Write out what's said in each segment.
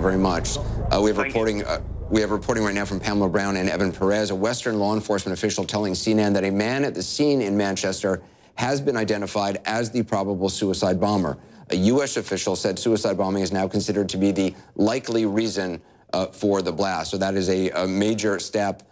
you very much. We have reporting right now from Pamela Brown and Evan Perez, a Western law enforcement official telling CNN that a man at the scene in Manchester has been identified as the probable suicide bomber. A U.S. official said suicide bombing is now considered to be the likely reason for the blast. So that is a major step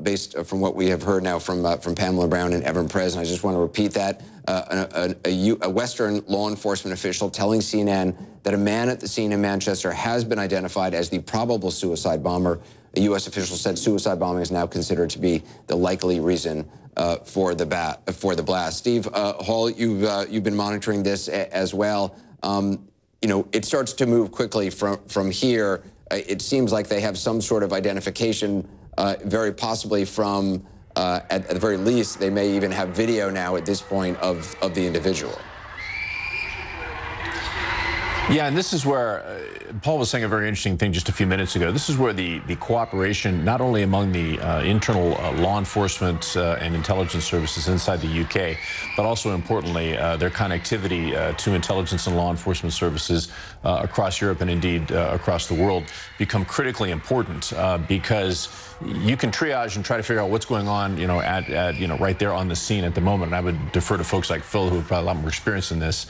based from what we have heard now from Pamela Brown and Evan Perez. And I just want to repeat that. A Western law enforcement official telling CNN that a man at the scene in Manchester has been identified as the probable suicide bomber. A U.S. official said suicide bombing is now considered to be the likely reason for the blast. Steve Hall, you've been monitoring this as well. You know, it starts to move quickly from here. It seems like they have some sort of identification, very possibly from, at the very least, they may even have video now at this point of the individual. Yeah, and this is where Paul was saying a very interesting thing just a few minutes ago. This is where the cooperation, not only among the internal law enforcement and intelligence services inside the UK, but also importantly, their connectivity to intelligence and law enforcement services across Europe and indeed across the world become critically important because you can triage and try to figure out what's going on, you know, right there on the scene at the moment. And I would defer to folks like Phil, who have probably a lot more experience in this,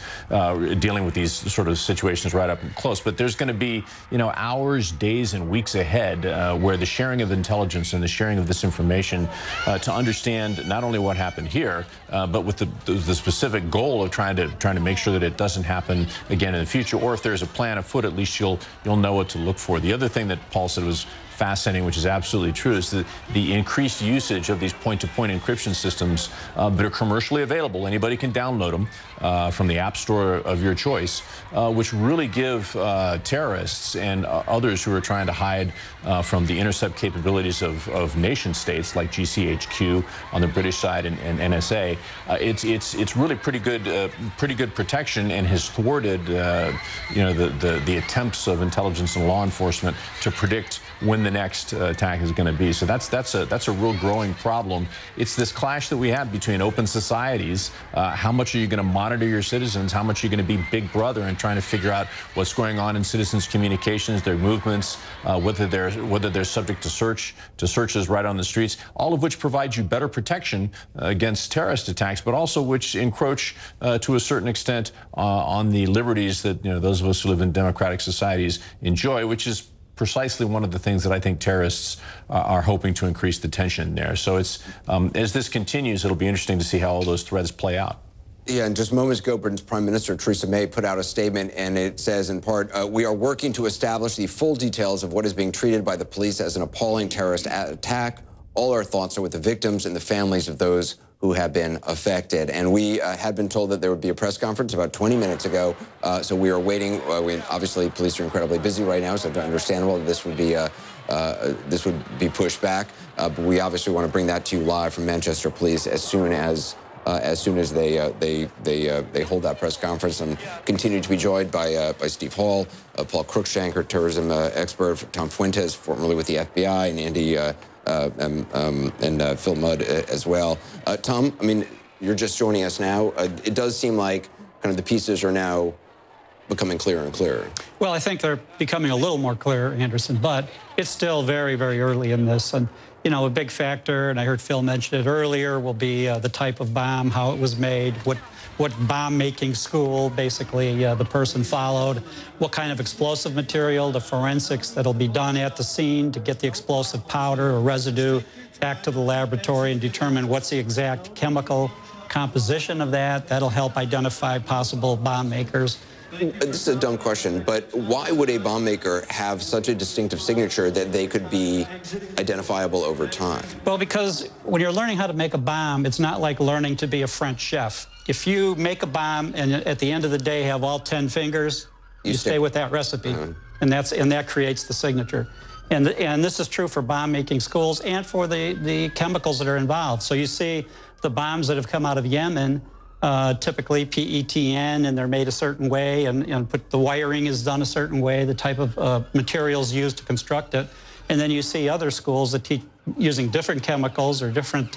dealing with these sort of situations right up close. But there's going to be, you know, hours, days, and weeks ahead where the sharing of intelligence and the sharing of this information to understand not only what happened here, but with the specific goal of trying to make sure that it doesn't happen again in the future. Or if there's a plan afoot, at least you'll know what to look for. The other thing that Paul said was fascinating, which is absolutely true, is the increased usage of these point-to-point encryption systems that are commercially available. Anybody can download them from the App Store of your choice, which really give terrorists and others who are trying to hide from the intercept capabilities of nation states like GCHQ on the British side and NSA. It's really pretty good protection, and has thwarted you know, the attempts of intelligence and law enforcement to predict when the next attack is going to be. So that's a real growing problem. It's this clash that we have between open societies. How much are you going to monitor your citizens? How much are you going to be Big Brother and trying to figure out what's going on in citizens' communications, their movements, whether they're subject to searches right on the streets, all of which provides you better protection against terrorist attacks, but also which encroach to a certain extent on the liberties that, you know, those of us who live in democratic societies enjoy, which is precisely one of the things that I think terrorists are hoping to increase the tension there. So it's as this continues, it'll be interesting to see how all those threads play out. Yeah, and just moments ago, Britain's Prime Minister Theresa May put out a statement, and it says in part, we are working to establish the full details of what is being treated by the police as an appalling terrorist attack. All our thoughts are with the victims and the families of those who have been affected. And we had been told that there would be a press conference about 20 minutes ago, so we are waiting. Obviously, police are incredibly busy right now, so it's understandable that this would be pushed back. But we obviously want to bring that to you live from Manchester Police as soon as they hold that press conference, and continue to be joined by Steve Hall, Paul Cruikshank, terrorism expert, Tom Fuentes, formerly with the FBI, and Andy and Phil Mudd as well. Tom, I mean, you're just joining us now. It does seem like kind of the pieces are now becoming clearer and clearer. Well, I think they're becoming a little more clear, Anderson, but it's still very, very early in this. And, you know, a big factor, and I heard Phil mention it earlier, will be the type of bomb, how it was made, what bomb-making school basically the person followed, what kind of explosive material, the forensics that'll be done at the scene to get the explosive powder or residue back to the laboratory and determine what's the exact chemical composition of that. That'll help identify possible bomb makers. This is a dumb question, but why would a bomb maker have such a distinctive signature that they could be identifiable over time? Well, because when you're learning how to make a bomb, it's not like learning to be a French chef. If you make a bomb and at the end of the day have all 10 fingers, you stay with that recipe, and that creates the signature. And this is true for bomb-making schools and for the chemicals that are involved. So you see the bombs that have come out of Yemen, typically PETN, and they're made a certain way, and the wiring is done a certain way, the type of materials used to construct it. And then you see other schools that teach using different chemicals or different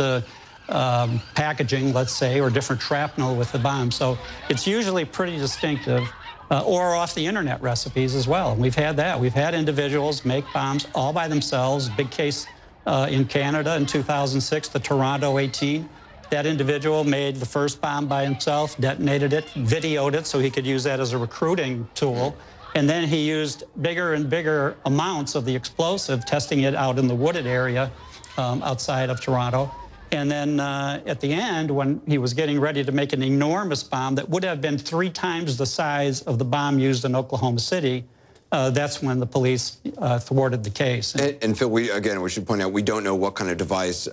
packaging, let's say, or different shrapnel with the bomb. So it's usually pretty distinctive. or off the internet recipes as well. And we've had that. We've had individuals make bombs all by themselves. Big case in Canada in 2006, the Toronto 18. That individual made the first bomb by himself, detonated it, videoed it so he could use that as a recruiting tool. And then he used bigger and bigger amounts of the explosive, testing it out in the wooded area outside of Toronto. And then at the end, when he was getting ready to make an enormous bomb that would have been 3 times the size of the bomb used in Oklahoma City, that's when the police thwarted the case. And Phil, we should point out, we don't know what kind of device,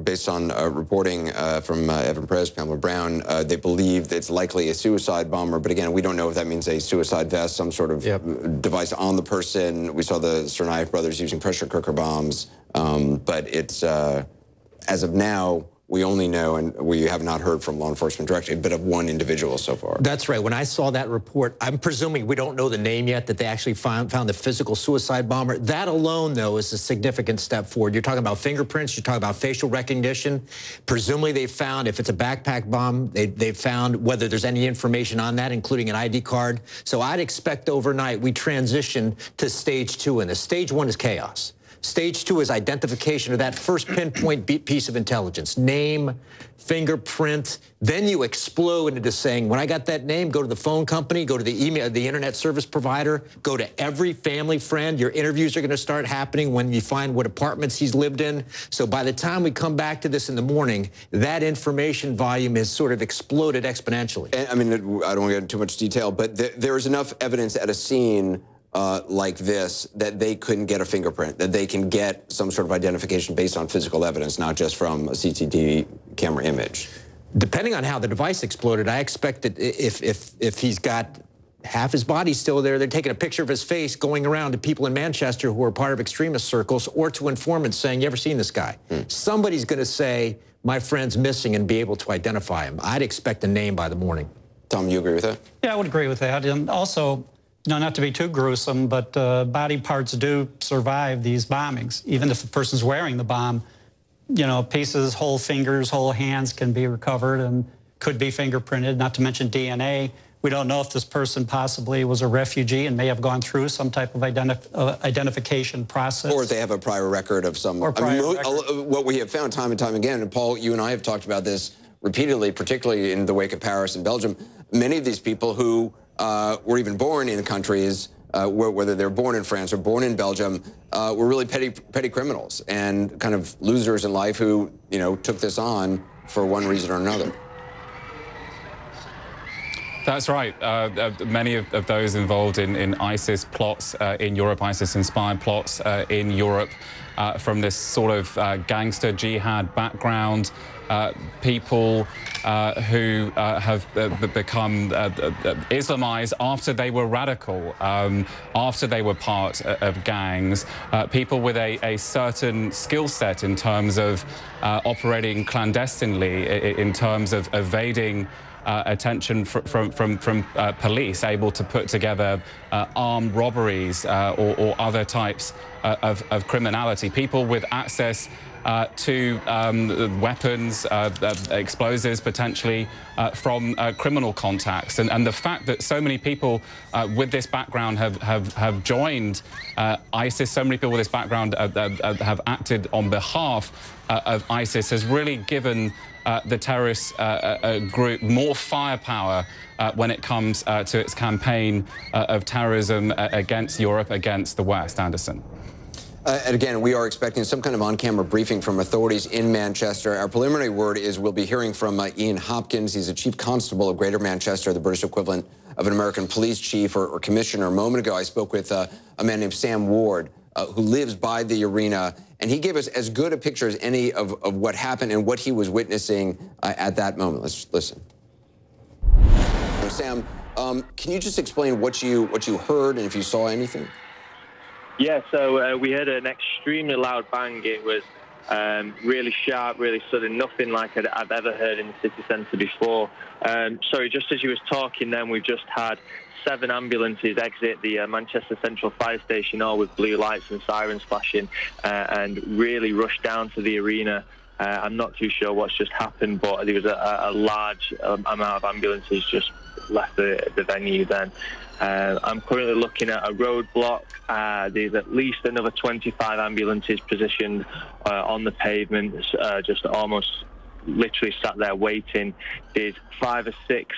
based on reporting from Evan Perez, Pamela Brown, they believe that it's likely a suicide bomber. But again, we don't know if that means a suicide vest, some sort of device on the person. We saw the Tsarnaev brothers using pressure cooker bombs. But it's, as of now, we only know, and we have not heard from law enforcement directly, but of one individual so far. That's right. When I saw that report, I'm presuming we don't know the name yet, that they actually found the physical suicide bomber. That alone, though, is a significant step forward. You're talking about fingerprints. You're talking about facial recognition. Presumably they found, if it's a backpack bomb, they found whether there's any information on that, including an ID card. So I'd expect overnight we transition to stage 2, and the stage 1 is chaos. Stage 2 is identification of that first pinpoint piece of intelligence, name, fingerprint. Then you explode into saying, when I got that name, go to the phone company, go to the email, the internet service provider, go to every family friend. Your interviews are going to start happening when you find what apartments he's lived in. So by the time we come back to this in the morning, that information volume has sort of exploded exponentially. And, I mean, I don't want to get into too much detail, but there is enough evidence at a scene like this that they couldn't get a fingerprint, that they can get some sort of identification based on physical evidence, not just from a CCTV camera image. Depending on how the device exploded, I expect that if he's got half his body still there, they're taking a picture of his face going around to people in Manchester who are part of extremist circles, or to informants saying, you ever seen this guy? Somebody's going to say, my friend's missing, and be able to identify him. I'd expect a name by the morning. Tom, you agree with that? Yeah, I would agree with that. And also, no, not to be too gruesome, but body parts do survive these bombings. Even if the person's wearing the bomb, you know, pieces, whole fingers, whole hands can be recovered and could be fingerprinted, not to mention DNA. We don't know if this person possibly was a refugee and may have gone through some type of identification process. Or they have a prior record of some... Or prior record. What we have found time and time again, and Paul, you and I have talked about this repeatedly, particularly in the wake of Paris and Belgium, many of these people who were even born in countries, whether they're born in France or born in Belgium, were really petty criminals and kind of losers in life who, you know, took this on for one reason or another. That's right. Many of those involved in ISIS plots in Europe, ISIS-inspired plots in Europe, from this sort of gangster jihad background, people who have become Islamized after they were radical, after they were part of gangs, people with a certain skill set in terms of operating clandestinely, in terms of evading attention from police, able to put together armed robberies or other types of criminality, people with access to weapons, explosives potentially from criminal contacts. And the fact that so many people with this background have joined ISIS, so many people with this background have acted on behalf of ISIS, has really given the terrorist group more firepower when it comes to its campaign of terrorism against Europe, against the West. Anderson. And again, we are expecting some kind of on-camera briefing from authorities in Manchester. Our preliminary word is we'll be hearing from Ian Hopkins. He's a chief constable of Greater Manchester, the British equivalent of an American police chief or commissioner. A moment ago, I spoke with a man named Sam Ward, who lives by the arena, and he gave us as good a picture as any of what happened and what he was witnessing at that moment. Let's listen. Sam, can you just explain what you heard and if you saw anything? Yeah, so we heard an extremely loud bang. It was really sharp, really sudden, nothing like I've ever heard in the city centre before. Sorry, just as you was talking then, we've just had 7 ambulances exit the Manchester Central Fire Station, all with blue lights and sirens flashing, and really rush down to the arena. I'm not too sure what's just happened, but there was a large amount of ambulances just left the venue then. I'm currently looking at a roadblock. There's at least another 25 ambulances positioned on the pavements, just almost literally sat there waiting. There's 5 or 6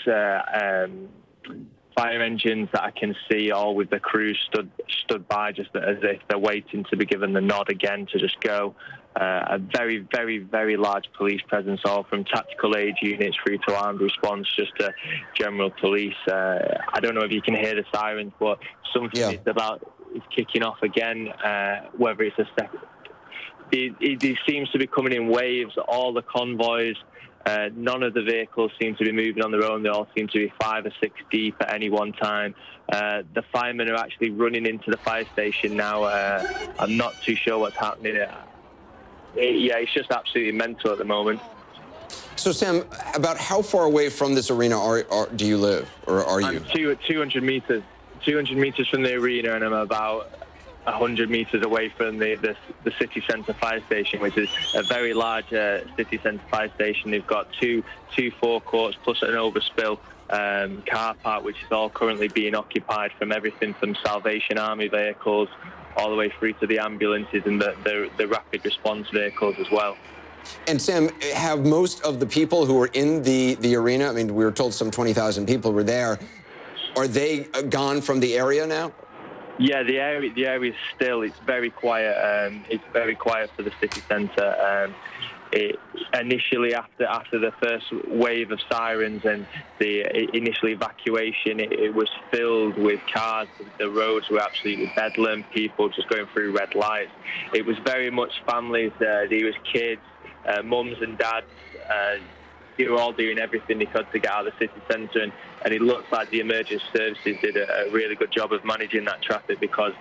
fire engines that I can see, all with the crews stood by, just as if they're waiting to be given the nod again to just go. A very, very, very large police presence, all from tactical aid units through to armed response, just to general police. I don't know if you can hear the sirens, but something is kicking off again. Whether it's a second, it seems to be coming in waves. All the convoys. None of the vehicles seem to be moving on their own. They all seem to be 5 or 6 deep at any one time. The firemen are actually running into the fire station now. I'm not too sure what's happening. It's just absolutely mental at the moment. So, Sam, about how far away from this arena do you live, or are you? I'm 200 meters. 200 meters from the arena, and I'm about 100 meters away from the city centre fire station, which is a very large city centre fire station. They've got two forecourts plus an overspill car park, which is all currently being occupied from everything from Salvation Army vehicles all the way through to the ambulances and the rapid response vehicles as well. And Sam, have most of the people who were in the arena, I mean, we were told some 20,000 people were there, are they gone from the area now? Yeah, the area is still, it's very quiet. It's very quiet for the city centre. Initially, after the first wave of sirens and the initial evacuation, it was filled with cars. The roads were absolutely bedlam, people just going through red lights. It was very much families. There was kids, mums and dads. They were all doing everything they could to get out of the city centre, and it looks like the emergency services did a really good job of managing that traffic, because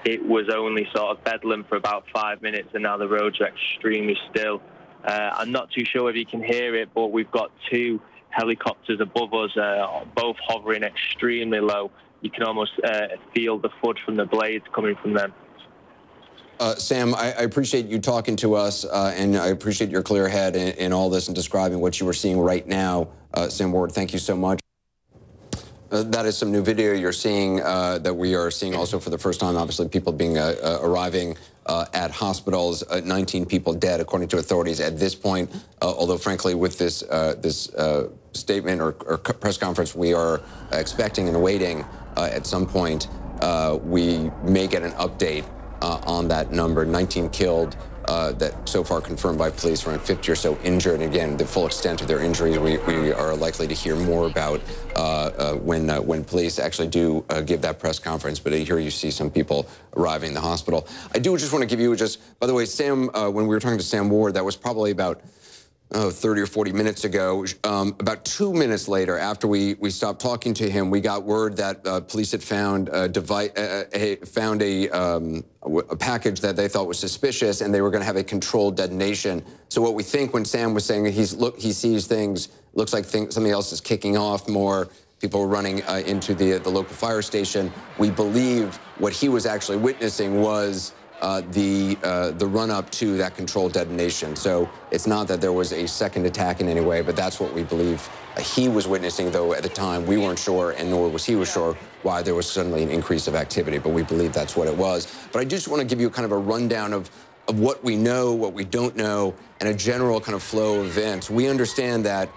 it was only sort of bedlam for about 5 minutes, and now the roads are extremely still. I'm not too sure if you can hear it, but we've got 2 helicopters above us, both hovering extremely low. You can almost feel the FUD from the blades coming from them. Sam, I appreciate you talking to us, and I appreciate your clear head in all this and describing what you were seeing right now. Sam Ward, thank you so much. That is some new video you're seeing that we are seeing also for the first time. Obviously, people being arriving at hospitals. 19 people dead, according to authorities at this point. Although, frankly, with this statement or press conference, we are expecting and awaiting at some point we may get an update on that number. 19 killed, that so far confirmed by police, around 50 or so injured. And again, the full extent of their injuries we are likely to hear more about when police actually do give that press conference. But here you see some people arriving in the hospital. I do just want to give you by the way, Sam, when we were talking to Sam Ward, that was probably about 30 or 40 minutes ago. About 2 minutes later, after we stopped talking to him, we got word that police had found a package that they thought was suspicious, and they were going to have a controlled detonation. So what we think when Sam was saying he sees things, looks like something else is kicking off more. People were running into the local fire station. We believe what he was actually witnessing was the run-up to that controlled detonation. So it's not that there was a second attack in any way, but that's what we believe he was witnessing, though at the time we weren't sure, and nor was he sure why there was suddenly an increase of activity, but we believe that's what it was. But I just want to give you kind of a rundown of what we know, what we don't know, and a general kind of flow of events. We understand that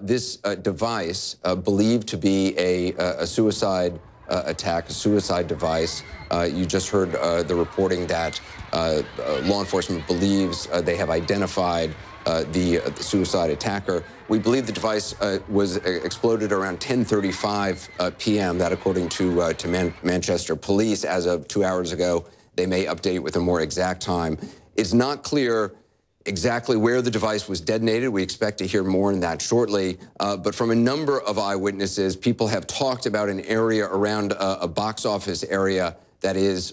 this device, believed to be a suicide attack, a suicide device. You just heard the reporting that law enforcement believes they have identified the suicide attacker. We believe the device was exploded around 10:35 p.m. That, according to Manchester police, as of 2 hours ago. They may update with a more exact time. It's not clear exactly where the device was detonated. We expect to hear more on that shortly. But from a number of eyewitnesses, people have talked about an area around a box office area that is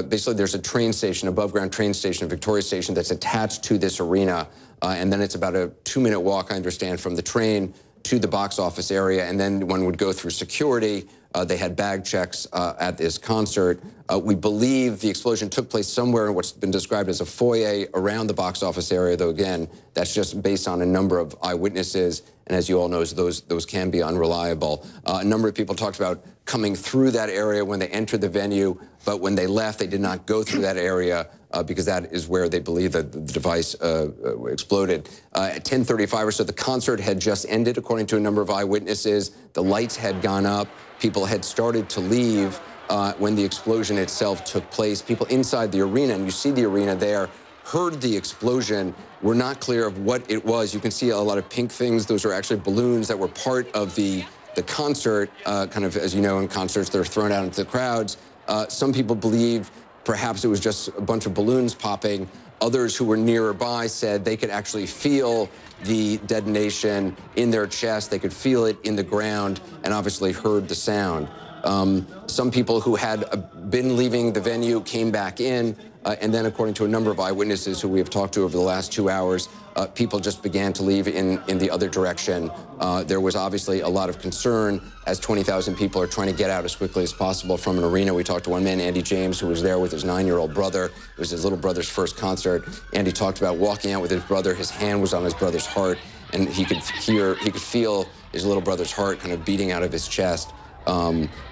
basically there's a train station, above ground train station, Victoria Station, that's attached to this arena. And then it's about a 2-minute walk, I understand, from the train to the box office area. And then one would go through security They had bag checks at this concert. We believe the explosion took place somewhere in what's been described as a foyer around the box office area, though, again, that's just based on a number of eyewitnesses. And as you all know, those can be unreliable. A number of people talked about coming through that area when they entered the venue, but when they left, they did not go through that area because that is where they believe that the device exploded. At 10:35 or so, the concert had just ended, according to a number of eyewitnesses. The lights had gone up. People had started to leave when the explosion itself took place. People inside the arena, and you see the arena there, heard the explosion. We're not clear of what it was. You can see a lot of pink things. Those are actually balloons that were part of the concert. Kind of, as you know, in concerts, they're thrown out into the crowds. Some people believe perhaps it was just a bunch of balloons popping. Others who were nearby said they could actually feel the detonation in their chest. They could feel it in the ground and obviously heard the sound. Some people who had been leaving the venue came back in, and then according to a number of eyewitnesses who we have talked to over the last 2 hours, people just began to leave in the other direction. There was obviously a lot of concern as 20,000 people are trying to get out as quickly as possible from an arena. We talked to one man, Andy James, who was there with his 9-year-old brother. It was his little brother's first concert. Andy talked about walking out with his brother. His hand was on his brother's heart, and he could feel his little brother's heart kind of beating out of his chest.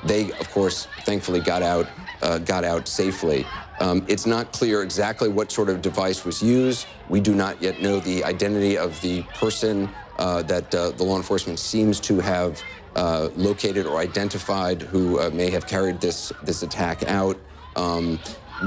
They, of course, thankfully got out safely. It's not clear exactly what sort of device was used. We do not yet know the identity of the person that the law enforcement seems to have located or identified who may have carried this attack out.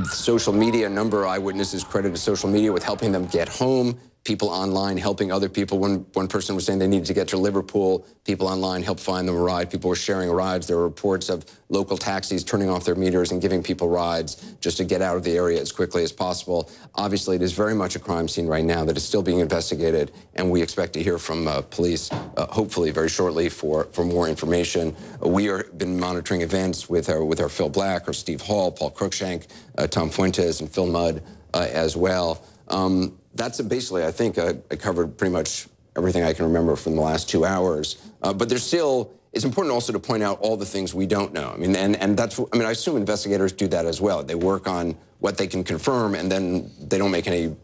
Social media, a number of eyewitnesses credited social media with helping them get home. People online helping other people. One person was saying they needed to get to Liverpool. People online helped find them a ride. People were sharing rides. There were reports of local taxis turning off their meters and giving people rides just to get out of the area as quickly as possible. Obviously, it is very much a crime scene right now that is still being investigated, and we expect to hear from police hopefully very shortly for more information. We have been monitoring events with our Phil Black, or Steve Hall, Paul Cruikshank, Tom Fuentes, and Phil Mudd as well. That's basically, I think, I covered pretty much everything I can remember from the last 2 hours. But there's still, it's important also to point out all the things we don't know. I mean, and that's, I mean, I assume investigators do that as well. They work on what they can confirm, and then they don't make any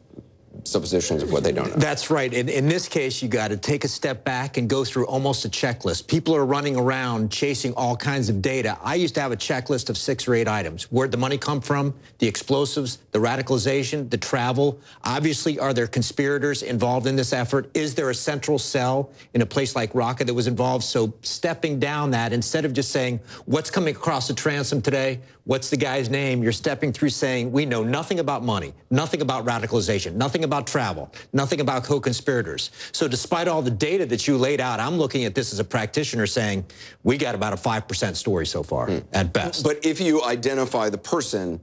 suppositions of what they don't know. That's right. In this case, you got to take a step back and go through almost a checklist. People are running around chasing all kinds of data. I used to have a checklist of 6 or 8 items. Where'd the money come from? The explosives, the radicalization, the travel. Obviously, are there conspirators involved in this effort? Is there a central cell in a place like Raqqa that was involved? So stepping down that, instead of just saying, what's coming across the transom today? What's the guy's name? You're stepping through saying, we know nothing about money, nothing about radicalization, nothing about travel, nothing about co-conspirators. So despite all the data that you laid out, I'm looking at this as a practitioner saying, we got about a 5% story so far, at best. But if you identify the person,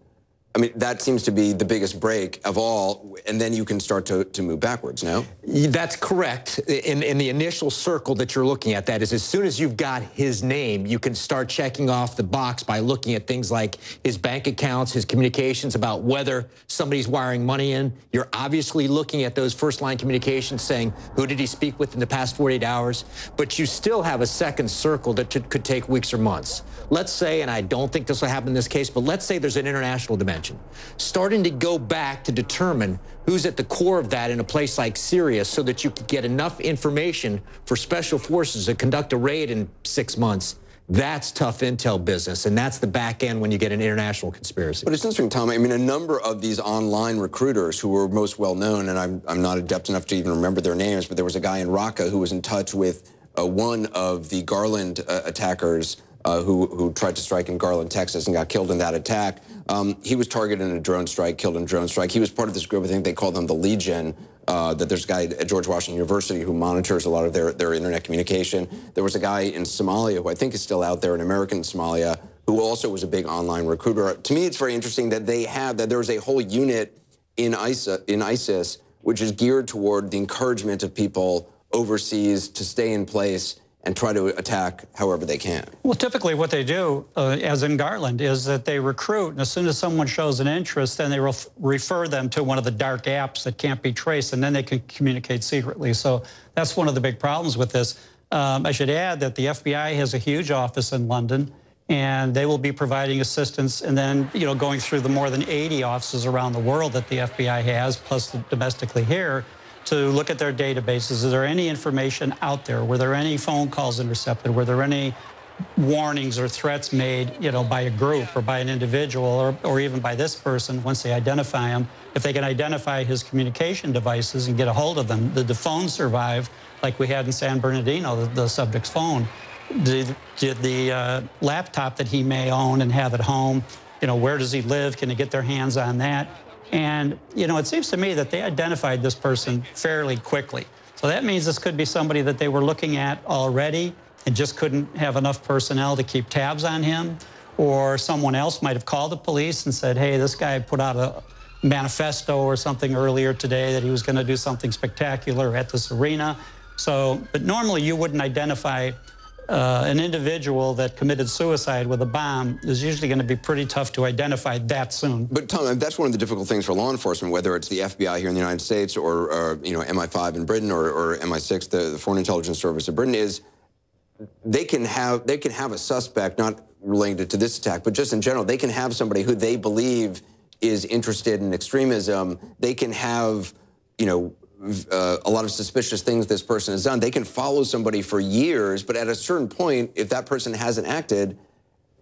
I mean, that seems to be the biggest break of all, and then you can start to move backwards, no? That's correct. In the initial circle that you're looking at, that is, as soon as you've got his name, you can start checking off the box by looking at things like his bank accounts, his communications about whether somebody's wiring money in. You're obviously looking at those first-line communications saying, who did he speak with in the past 48 hours? But you still have a second circle that could take weeks or months. Let's say, and I don't think this will happen in this case, but let's say there's an international dimension. Starting to go back to determine who's at the core of that in a place like Syria so that you could get enough information for special forces to conduct a raid in 6 months. That's tough intel business, and that's the back end when you get an international conspiracy. But it's interesting, Tom. I mean, a number of these online recruiters who were most well known, and I'm not adept enough to even remember their names, but there was a guy in Raqqa who was in touch with one of the Garland attackers who tried to strike in Garland, Texas, and got killed in that attack. He was targeted in a drone strike, killed in a drone strike. He was part of this group, I think they called them the Legion, that there's a guy at George Washington University who monitors a lot of their internet communication. There was a guy in Somalia who I think is still out there, an American in Somalia, who also was a big online recruiter. To me, it's very interesting that there was a whole unit in ISIS which is geared toward the encouragement of people overseas to stay in place and try to attack however they can. Well, typically what they do, as in Garland, is that they recruit, and as soon as someone shows an interest, then they refer them to one of the dark apps that can't be traced, and then they can communicate secretly. So that's one of the big problems with this. I should add that the FBI has a huge office in London, and they will be providing assistance. And then, you know, going through the more than 80 offices around the world that the FBI has, plus domestically here, to look at their databases. Is there any information out there? Were there any phone calls intercepted? Were there any warnings or threats made, you know, by a group or by an individual or even by this person once they identify him? If they can identify his communication devices and get a hold of them, did the phone survive like we had in San Bernardino, the subject's phone? Did the laptop that he may own and have at home, you know, where does he live? Can they get their hands on that? And, you know, it seems to me that they identified this person fairly quickly. So that means this could be somebody that they were looking at already and just couldn't have enough personnel to keep tabs on him. Or someone else might have called the police and said, hey, this guy put out a manifesto or something earlier today that he was going to do something spectacular at this arena. So, but normally you wouldn't identify an individual that committed suicide with a bomb. Is usually going to be pretty tough to identify that soon. But Tom, that's one of the difficult things for law enforcement, whether it's the FBI here in the United States or you know, MI5 in Britain or MI6, the Foreign Intelligence Service of Britain, is they can have a suspect, not related to this attack, but just in general, they can have somebody who they believe is interested in extremism. They can have, you know, a lot of suspicious things this person has done. They can follow somebody for years, but at a certain point, if that person hasn't acted,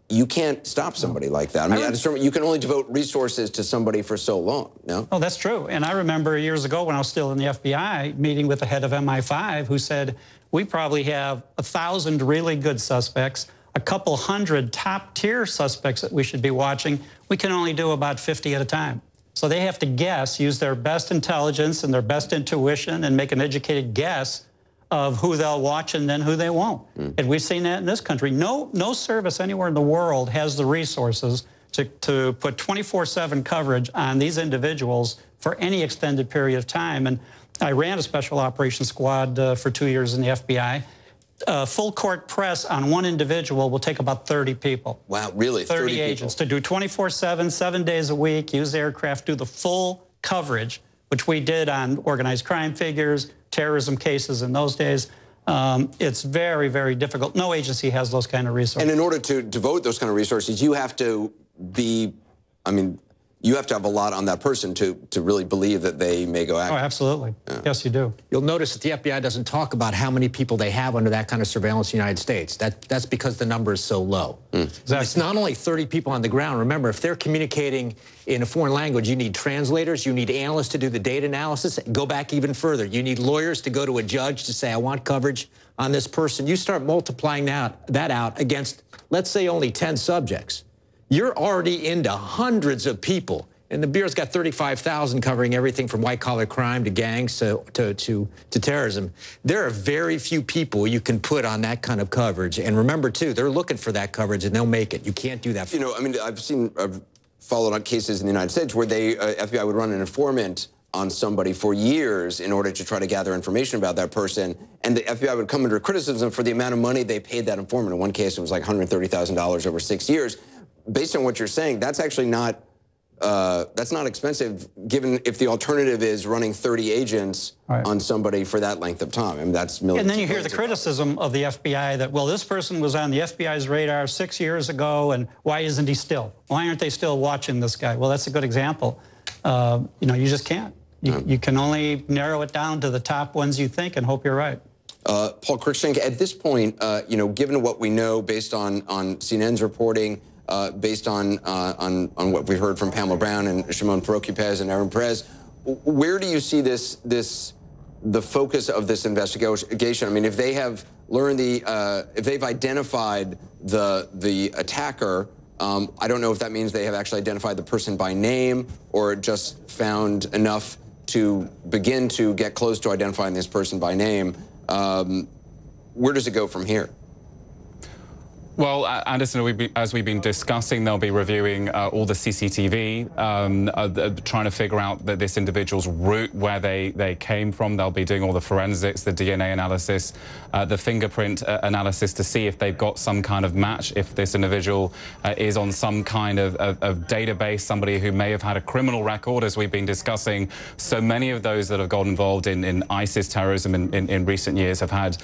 you can't stop somebody like that. I mean, at a certain, you can only devote resources to somebody for so long, no? Oh, that's true. And I remember years ago when I was still in the FBI, meeting with the head of MI5 who said, we probably have 1,000 really good suspects, a couple hundred top-tier suspects that we should be watching. We can only do about 50 at a time. So they have to guess, use their best intelligence and their best intuition and make an educated guess of who they'll watch and then who they won't. And we've seen that in this country. No service anywhere in the world has the resources to put 24/7 coverage on these individuals for any extended period of time. And I ran a special operations squad for 2 years in the FBI. Full court press on one individual will take about 30 people. Wow, really? 30 agents to do 24/7, 7 days a week, use aircraft, do the full coverage, which we did on organized crime figures, terrorism cases in those days. It's very, very difficult. No agency has those kind of resources. And in order to devote those kind of resources, you have to be, I mean, you have to have a lot on that person to really believe that they may go active. Oh, absolutely. Yeah. Yes, you do. You'll notice that the FBI doesn't talk about how many people they have under that kind of surveillance in the United States. That's because the number is so low. Exactly. It's not only 30 people on the ground. Remember, if they're communicating in a foreign language, you need translators, you need analysts to do the data analysis. Go back even further. You need lawyers to go to a judge to say, I want coverage on this person. You start multiplying that out against, let's say, only 10 subjects. You're already into hundreds of people. And the Bureau's got 35,000 covering everything from white-collar crime to gangs to terrorism. There are very few people you can put on that kind of coverage. And remember, too, they're looking for that coverage, and they'll make it. You can't do that. You know, I mean, I've followed on cases in the United States where FBI would run an informant on somebody for years in order to try to gather information about that person. And the FBI would come under criticism for the amount of money they paid that informant. In one case, it was like $130,000 over 6 years. Based on what you're saying, that's actually not, that's not expensive, given if the alternative is running 30 agents on somebody for that length of time. I mean, that's millions. And then you hear the criticism of the FBI that, well, this person was on the FBI's radar 6 years ago, and why isn't he still? Why aren't they still watching this guy? Well, that's a good example. You know, you just can't. You can only narrow it down to the top ones you think and hope you're right. Paul Cruikshank, at this point, you know, given what we know based on CNN's reporting, based on what we heard from Pamela Brown and Shimon Perot-Kupez and Evan Perez, where do you see the focus of this investigation? I mean, if they have learned if they've identified the attacker, I don't know if that means they have actually identified the person by name or just found enough to begin to get close to identifying this person by name. Where does it go from here? Well, Anderson, as we've been discussing, they'll be reviewing all the CCTV, trying to figure out this individual's route, where they came from. They'll be doing all the forensics, the DNA analysis, the fingerprint analysis to see if they've got some kind of match, if this individual is on some kind of database, somebody who may have had a criminal record, as we've been discussing. So many of those that have got involved in ISIS terrorism in recent years have had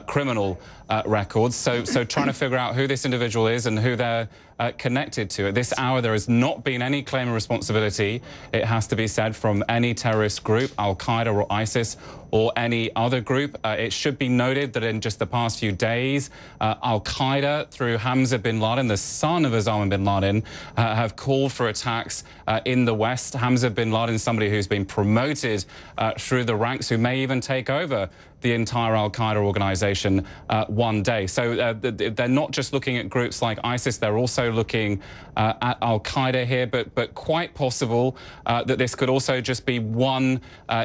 criminal records. So trying to figure out who this individual is and who they're connected to. At this hour, there has not been any claim of responsibility, it has to be said, from any terrorist group, Al-Qaeda or ISIS, or any other group. It should be noted that in just the past few days, Al-Qaeda, through Hamza bin Laden, the son of Osama bin Laden, have called for attacks in the West. Hamza bin Laden is somebody who's been promoted through the ranks, who may even take over the entire Al-Qaeda organization one day. So they're not just looking at groups like ISIS, they're also looking at Al-Qaeda here, but quite possible that this could also just be one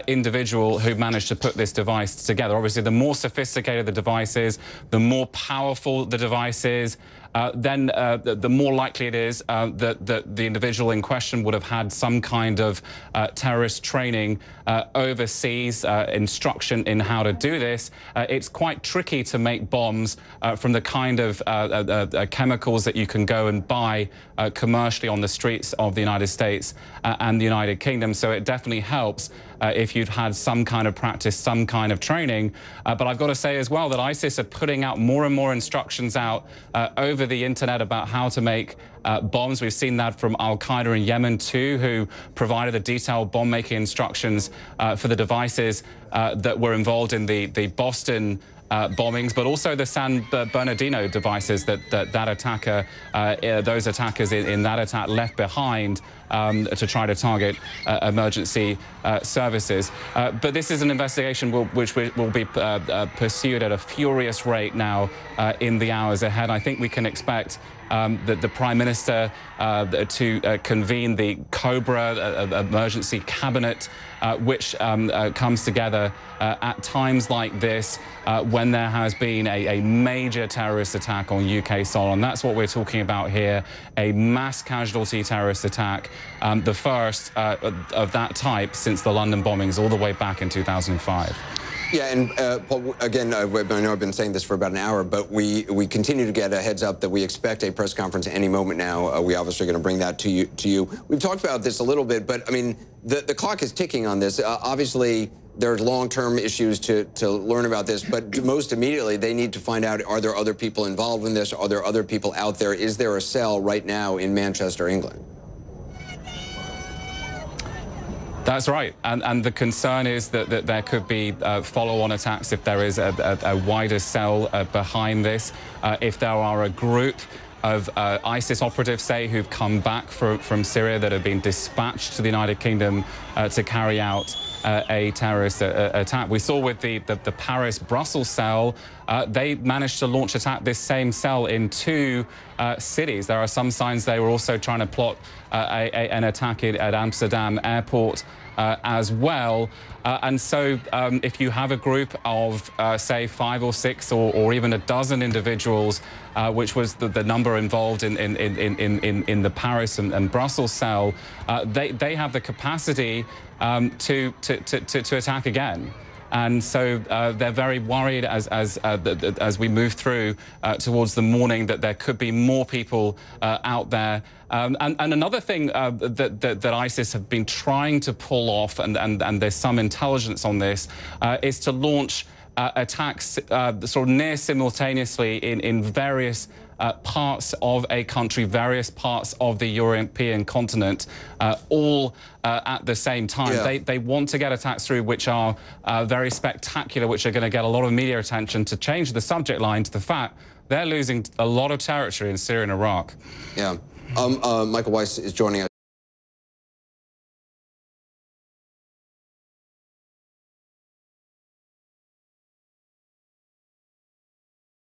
individual who managed to put this device together. Obviously, the more sophisticated the device is, the more powerful the device is, then the more likely it is that the individual in question would have had some kind of terrorist training overseas, instruction in how to do this. It's quite tricky to make bombs from the kind of chemicals that you can go and buy commercially on the streets of the United States and the United Kingdom. So it definitely helps if you've had some kind of practice, some kind of training. But I've got to say as well that ISIS are putting out more and more instructions out over the internet about how to make bombs. We've seen that from Al-Qaeda in Yemen too, who provided the detailed bomb-making instructions for the devices that were involved in the Boston bombings, but also the San Bernardino devices that those attackers in that attack left behind to try to target emergency services. But this is an investigation which will be pursued at a furious rate now in the hours ahead. I think we can expect the Prime Minister to convene the COBRA emergency cabinet, which comes together at times like this when there has been a major terrorist attack on UK soil. And that's what we're talking about here, a mass casualty terrorist attack, the first of that type since the London bombings all the way back in 2005. Yeah, and Paul, again, I know I've been saying this for about an hour, but we continue to get a heads up that we expect a press conference any moment now. We obviously are going to bring that to you. We've talked about this a little bit, but I mean, the clock is ticking on this. Obviously, there's long-term issues to learn about this, but most immediately they need to find out, are there other people involved in this? Are there other people out there? Is there a cell right now in Manchester, England? That's right, and the concern is that there could be follow-on attacks if there is a wider cell behind this. If there are a group of ISIS operatives, say, who've come back from Syria that have been dispatched to the United Kingdom to carry out a terrorist attack. We saw with the Paris-Brussels cell, they managed to launch this same cell in 2 cities. There are some signs they were also trying to plot an attack at Amsterdam airport as well. And so if you have a group of, say, 5 or 6 or even a dozen individuals, which was the number involved in the Paris and Brussels cell, they have the capacity to attack again. And so they're very worried as we move through towards the morning that there could be more people out there. And another thing that ISIS have been trying to pull off, and there's some intelligence on this, is to launch attacks sort of near simultaneously in various parts of a country, various parts of the European continent, all at the same time. Yeah. They want to get attacks through which are very spectacular, which are going to get a lot of media attention, to change the subject line to the fact they're losing a lot of territory in Syria and Iraq. Yeah. Michael Weiss is joining us.